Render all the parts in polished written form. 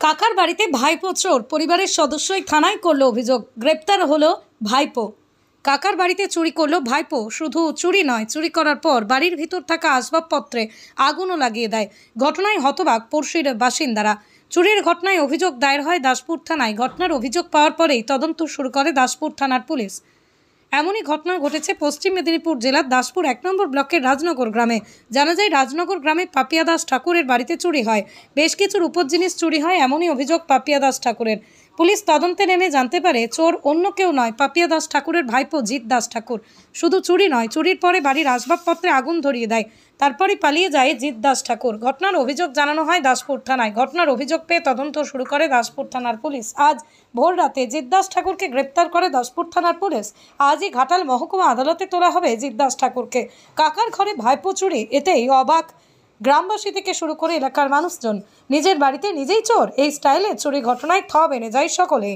কাকার বাড়িতে ভাইপো চোর, পরিবারের সদস্যই থানায় করলো অভিযোগ। গ্রেপ্তার হলো ভাইপো। কাকার বাড়িতে চুরি করলো ভাইপো। শুধু চুরি নয়, চুরি করার পর বাড়ির ভিতর থাকা আসবাবপত্রে আগুনও লাগিয়ে দেয়। ঘটনায় হতবাক পড়শির বাসিন্দারা। চুরির ঘটনায় অভিযোগ দায়ের হয় দাসপুর থানায়। ঘটনার অভিযোগ পাওয়ার পরেই তদন্ত শুরু করে দাসপুর থানার পুলিশ। এমনই ঘটনা ঘটেছে পশ্চিম মেদিনীপুর জেলার দাসপুর 1 নম্বর ব্লকের রাজনগর গ্রামে। জানা যায়, রাজনগর গ্রামে পাপিয়া দাস ঠাকুরের বাড়িতে চুরি হয়। বেশ কিছু রূপোর জিনিস চুরি হয়, এমনই অভিযোগ পাপিয়া দাস ঠাকুরের। পুলিশ তদন্তে নেমে জানতে পারে চোর অন্য কেউ নয়, পাপিয়া দাস ঠাকুরের ভাইপো জিৎ দাস ঠাকুর। শুধু চুরি নয়, চুরির পরে বাড়ির আসবাবপত্রে আগুন ধরিয়ে দেয়। তারপরই পালিয়ে যায় জিৎ দাস ঠাকুর। ঘটনার অভিযোগ জানানো হয় দাসপুর থানায়। ঘটনার অভিযোগ পেয়ে তদন্ত শুরু করে দাসপুর থানার পুলিশ। আজ ভোর রাতে জিৎ দাস ঠাকুরকে গ্রেপ্তার করে দাসপুর থানার পুলিশ। আজই ঘাটাল মহকুমা আদালতে তোলা হবে জিৎ দাস ঠাকুরকে। কাকার ঘরে ভাইপো চুরি, এতেই অবাক গ্রামবাসী থেকে শুরু করে এলাকার মানুষজন। নিজের বাড়িতে নিজেই চোর, এই স্টাইলে চুরি ঘটনায় থ বেড়ে যায় সকলে।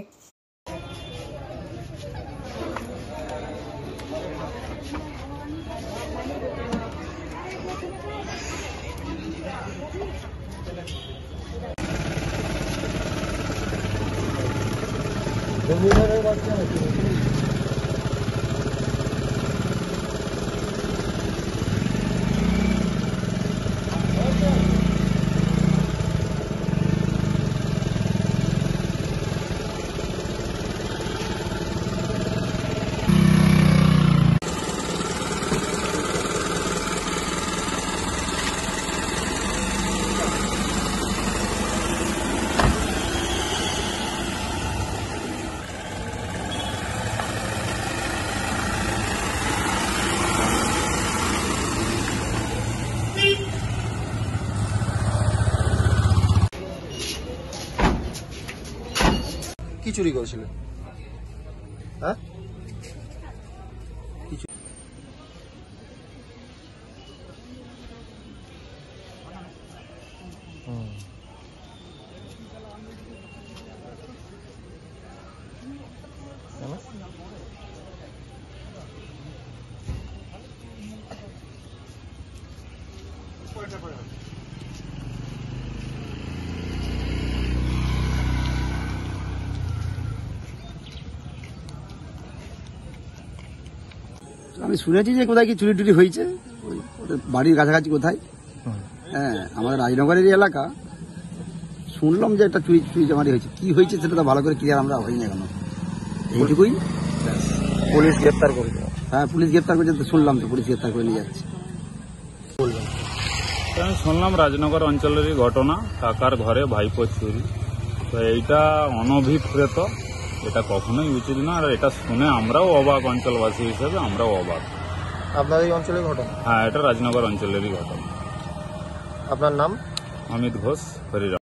কি চুরি করেছিল? হ্যাঁ, আমি শুনেছি যে কোথায় কি চুরি টুরি হয়েছে, ওদের বাড়ির কাছাকাছি কোথায়। হ্যাঁ, আমাদের রাজনগরের এলাকা। শুনলাম যে একটা চুরি চামারি হয়েছে। কি হয়েছে সেটা তো ভালো করে ক্লিয়ার আমরা হয়নি এখনো, এইটুকুই। পুলিশ গ্রেপ্তার করেছে। হ্যাঁ, পুলিশ গ্রেপ্তার করেছে তো শুনলাম, তো পুলিশ গ্রেপ্তার করে নিয়ে যাচ্ছে। আমি শুনলাম রাজনগর অঞ্চলেরই ঘটনা, কাকার ঘরে ভাইপো চুরি। তো এইটা অনভিপ্রেত, এটা কখনোই উচিত না। আর এটা শুনে আমরাও অবাক, অঞ্চলবাসী হিসেবে আমরাও অবাক। আপনার এই অঞ্চলের ঘটনা? হ্যাঁ, এটা রাজনগর অঞ্চলেরই ঘটনা। আপনার নাম? অমিত ঘোষ, হরিরাম।